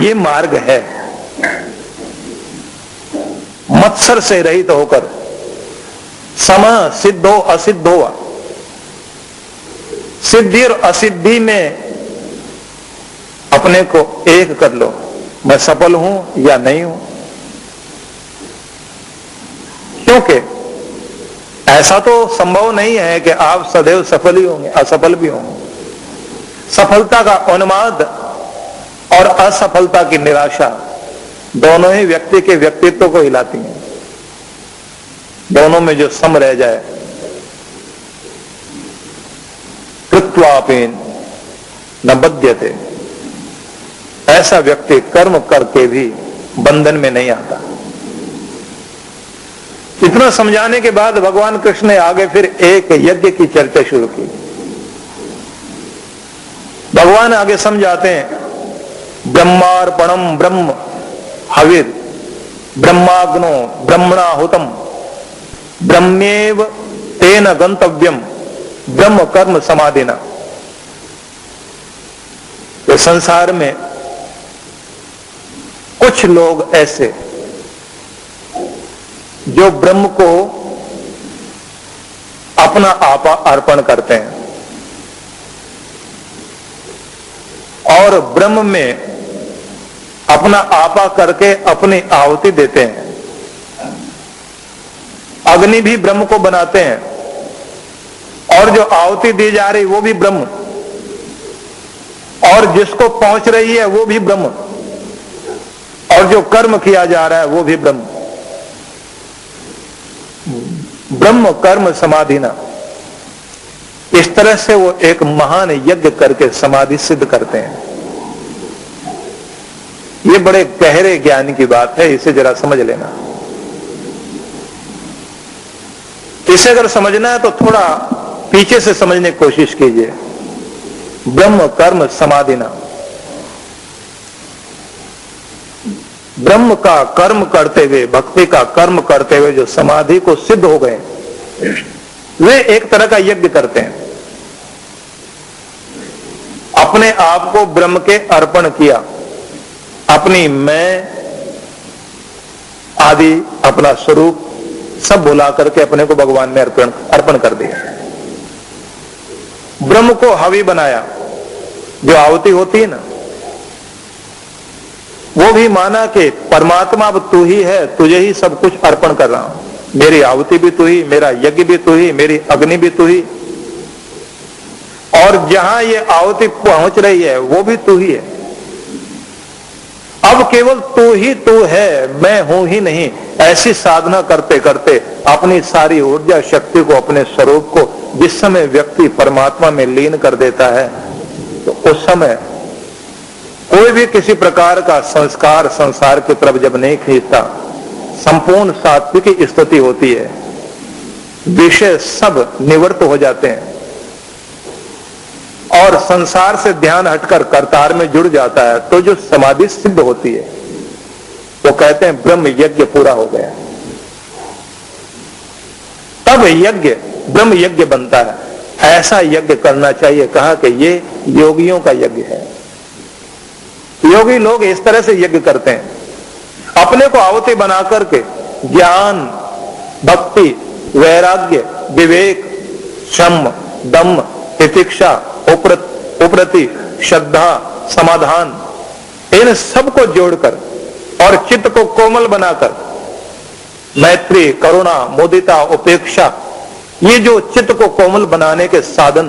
ये मार्ग है। मत्सर से रहित होकर सम सिद्धो असिद्धो, सिद्धि और असिद्धि में अपने को एक कर लो, मैं सफल हूं या नहीं हूं। क्योंकि ऐसा तो संभव नहीं है कि आप सदैव सफल ही होंगे, असफल भी होंगे। सफलता का उन्माद और असफलता की निराशा दोनों ही व्यक्ति के व्यक्तित्व को हिलाती हैं। दोनों में जो सम रह जाए, कृत्वापेन न बध्यते, ऐसा व्यक्ति कर्म करके भी बंधन में नहीं आता। इतना समझाने के बाद भगवान कृष्ण ने आगे फिर एक यज्ञ की चर्चा शुरू की। भगवान आगे समझाते हैं, ब्रह्मार्पणम ब्रह्म हविर ब्रह्माग्नो ब्रह्मणाहुतम ब्रह्मेव तेन गंतव्यम ब्रह्म कर्म समाधिना। तो संसार में कुछ लोग ऐसे जो ब्रह्म को अपना आपा अर्पण करते हैं और ब्रह्म में अपना आपा करके अपनी आहुति देते हैं। अग्नि भी ब्रह्म को बनाते हैं और जो आहुति दी जा रही वो भी ब्रह्म, और जिसको पहुंच रही है वो भी ब्रह्म, और जो कर्म किया जा रहा है वो भी ब्रह्म। ब्रह्म कर्म समाधिना, इस तरह से वो एक महान यज्ञ करके समाधि सिद्ध करते हैं। ये बड़े गहरे ज्ञान की बात है, इसे जरा समझ लेना। इसे अगर समझना है तो थोड़ा पीछे से समझने की कोशिश कीजिए। ब्रह्म कर्म समाधिना, ब्रह्म का कर्म करते हुए, भक्ति का कर्म करते हुए जो समाधि को सिद्ध हो गए, वे एक तरह का यज्ञ करते हैं। अपने आप को ब्रह्म के अर्पण किया, अपनी मैं आदि अपना स्वरूप सब भुला करके अपने को भगवान में अर्पण कर दिया। ब्रह्म को हवि बनाया, जो आहुति होती है ना, वो भी माना कि परमात्मा अब तू ही है, तुझे ही सब कुछ अर्पण कर रहा हूं। मेरी आहुति भी तू ही, मेरा यज्ञ भी तू ही, मेरी अग्नि भी तू ही, और जहां ये आहुति पहुंच रही है वो भी तू ही है। अब केवल तू ही तू है, मैं हूं ही नहीं। ऐसी साधना करते करते अपनी सारी ऊर्जा शक्ति को, अपने स्वरूप को जिस समय व्यक्ति परमात्मा में लीन कर देता है, तो उस समय कोई भी किसी प्रकार का संस्कार संसार की तरफ जब नहीं खींचता, संपूर्ण सात्विक स्थिति होती है, विषय सब निवृत्त हो जाते हैं और संसार से ध्यान हटकर करतार में जुड़ जाता है, तो जो समाधि सिद्ध होती है वो कहते हैं ब्रह्म यज्ञ पूरा हो गया। तब यज्ञ ब्रह्म यज्ञ बनता है। ऐसा यज्ञ करना चाहिए। कहा कि ये योगियों का यज्ञ है। योगी लोग इस तरह से यज्ञ करते हैं, अपने को आहुति बना करके ज्ञान, भक्ति, वैराग्य, विवेक, शम, दम, तितिक्षा, उपरति, श्रद्धा, समाधान, इन सबको जोड़कर और चित्त को कोमल बनाकर मैत्री, करुणा, मुदिता, उपेक्षा, ये जो चित्त को कोमल बनाने के साधन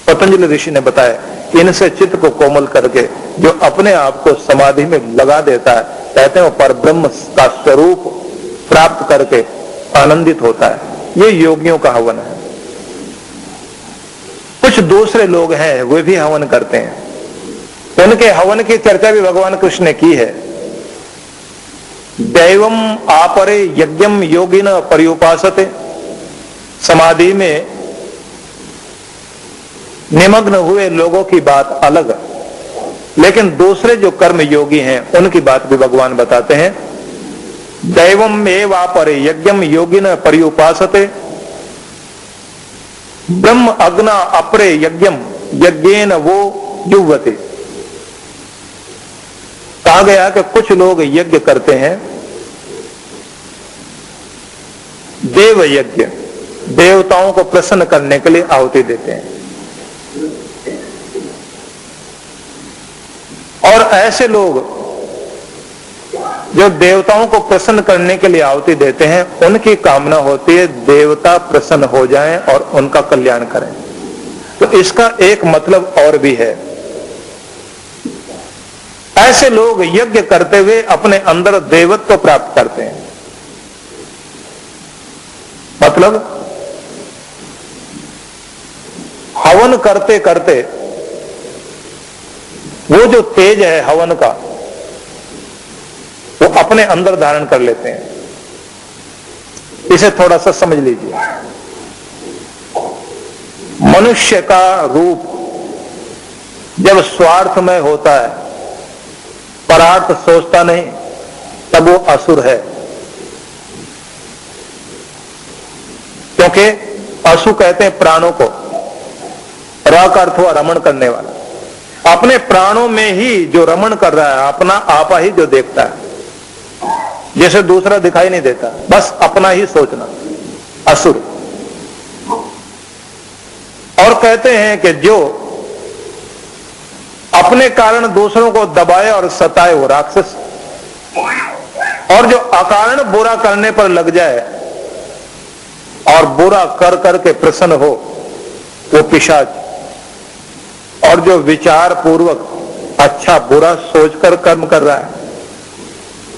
पतंजलि ऋषि ने बताया, इनसे चित्त को कोमल करके जो अपने आप को समाधि में लगा देता है, कहते हैं वो पर ब्रह्म का स्वरूप प्राप्त करके आनंदित होता है। ये योगियों का हवन है। कुछ दूसरे लोग हैं वे भी हवन करते हैं। उनके हवन की चर्चा भी भगवान कृष्ण ने की है। दैवम आपरे यज्ञम योगिन पर्युपासते, समाधि में निमग्न हुए लोगों की बात अलग, लेकिन दूसरे जो कर्म योगी हैं उनकी बात भी भगवान बताते हैं। दैवम एव आपरे यज्ञम योगिन पर्युपासते ब्रह्म अग्ना अपरे यज्ञम यज्ञेन वो जुह्वते। कहा गया कि कुछ लोग यज्ञ करते हैं, देव यज्ञ, देवताओं को प्रसन्न करने के लिए आहुति देते हैं। और ऐसे लोग जो देवताओं को प्रसन्न करने के लिए आहुति देते हैं, उनकी कामना होती है देवता प्रसन्न हो जाएं और उनका कल्याण करें। तो इसका एक मतलब और भी है, ऐसे लोग यज्ञ करते हुए अपने अंदर देवत्व प्राप्त करते हैं। मतलब हवन करते करते वो जो तेज है हवन का, वो अपने अंदर धारण कर लेते हैं। इसे थोड़ा सा समझ लीजिए। मनुष्य का रूप जब स्वार्थमय होता है, परार्थ सोचता नहीं, तब वो असुर है। क्योंकि असु कहते हैं प्राणों को, रा का अर्थ हुआ रमण करने वाला। अपने प्राणों में ही जो रमण कर रहा है, अपना आपा ही जो देखता है, जैसे दूसरा दिखाई नहीं देता, बस अपना ही सोचना, असुर। और कहते हैं कि जो अपने कारण दूसरों को दबाए और सताए वो राक्षस, और जो अकारण बुरा करने पर लग जाए और बुरा कर करके प्रसन्न हो वो पिशाच, और जो विचार पूर्वक अच्छा बुरा सोचकर कर्म कर रहा है,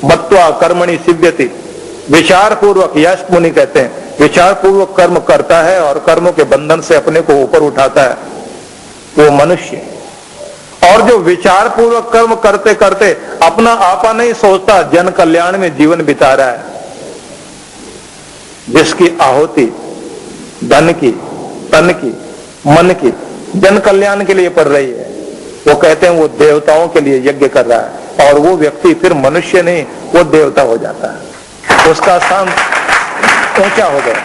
मत्वा कर्मणि सिद्ध्यति, विचार पूर्वक, यश मुनि कहते हैं विचार पूर्वक कर्म करता है और कर्मों के बंधन से अपने को ऊपर उठाता है, वो मनुष्य। और जो विचार पूर्वक कर्म करते करते अपना आपा नहीं सोचता, जन कल्याण में जीवन बिता रहा है, जिसकी आहुति धन की, तन की, मन की जन कल्याण के लिए पड़ रही है, वो कहते हैं वो देवताओं के लिए यज्ञ कर रहा है। और वो व्यक्ति फिर मनुष्य नहीं, वो देवता हो जाता है, उसका स्थान ऊंचा हो गया,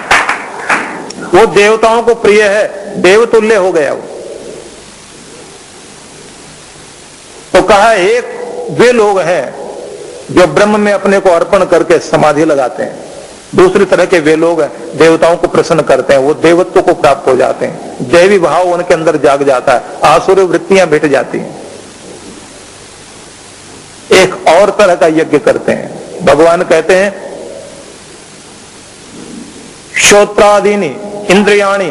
वो देवताओं को प्रिय है, देवतुल्य हो गया वो। तो कहा एक वे लोग हैं जो ब्रह्म में अपने को अर्पण करके समाधि लगाते हैं, दूसरी तरह के वे लोग हैं देवताओं को प्रसन्न करते हैं, वो देवत्व को प्राप्त हो जाते हैं, दैवी भाव उनके अंदर जाग जाता है, आसुरी वृत्तियां मिट जाती हैं। एक और तरह का यज्ञ करते हैं। भगवान कहते हैं श्रोत्रादीनि इंद्रियाणि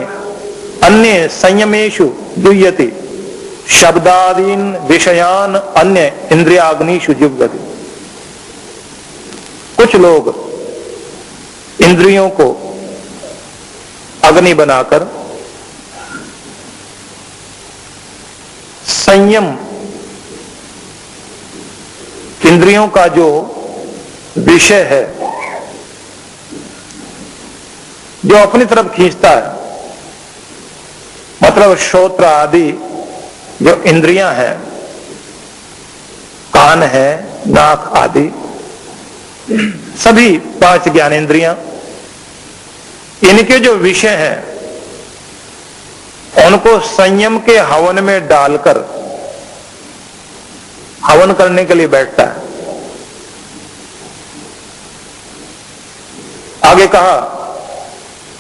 अन्य संयमेषु जुह्यति, शब्दादीन विषयान अन्य इंद्रियाग्निषु जुह्यति। कुछ लोग इंद्रियों को अग्नि बनाकर संयम, इंद्रियों का जो विषय है, जो अपनी तरफ खींचता है, मतलब श्रोत्र आदि जो इंद्रियां हैं, कान है, नाक आदि सभी 5 ज्ञानेंद्रियां, इनके जो विषय हैं उनको संयम के हवन में डालकर हवन करने के लिए बैठता है। आगे कहा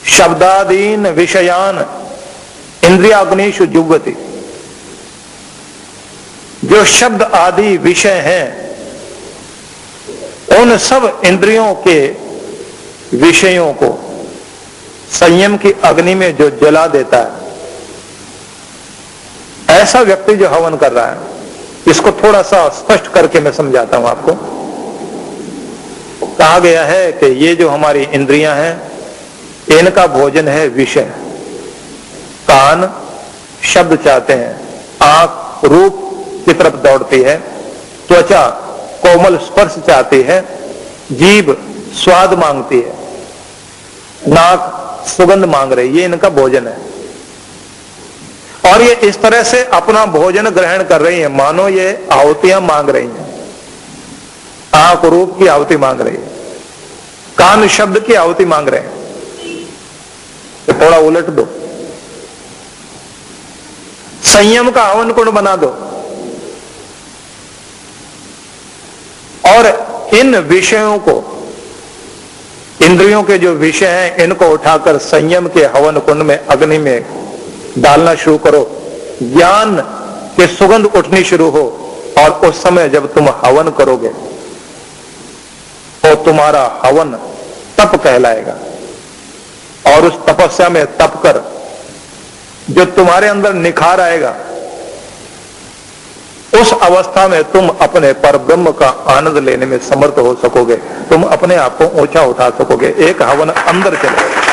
शब्दादीन विषयान इंद्रियाग्निषु जुह्वति, जो शब्द आदि विषय हैं उन सब इंद्रियों के विषयों को संयम की अग्नि में जो जला देता है, ऐसा व्यक्ति जो हवन कर रहा है। इसको थोड़ा सा स्पष्ट करके मैं समझाता हूं आपको। कहा गया है कि ये जो हमारी इंद्रियां हैं इनका भोजन है विषय, कान शब्द चाहते हैं, आंख रूप की तरफ दौड़ती है, त्वचा कोमल स्पर्श चाहती है, जीभ स्वाद मांगती है, नाक सुगंध मांग रही है, ये इनका भोजन है। और ये इस तरह से अपना भोजन ग्रहण कर रही है, मानो ये आहुतियां मांग रही हैं। आंख रूप की आहुति मांग रही है, कान शब्द की आहुति मांग रहे हैं। तो थोड़ा उलट दो, संयम का हवन कुंड बना दो। और इन विषयों को, इंद्रियों के जो विषय हैं, इनको उठाकर संयम के हवन कुंड में, अग्नि में डालना शुरू करो। ज्ञान की सुगंध उठनी शुरू हो, और उस समय जब तुम हवन करोगे तो तुम्हारा हवन तप कहलाएगा। और उस तपस्या में तप कर जो तुम्हारे अंदर निखार आएगा, उस अवस्था में तुम अपने परब्रह्म का आनंद लेने में समर्थ हो सकोगे। तुम अपने आप को ऊंचा उठा सकोगे। एक हवन अंदर चले।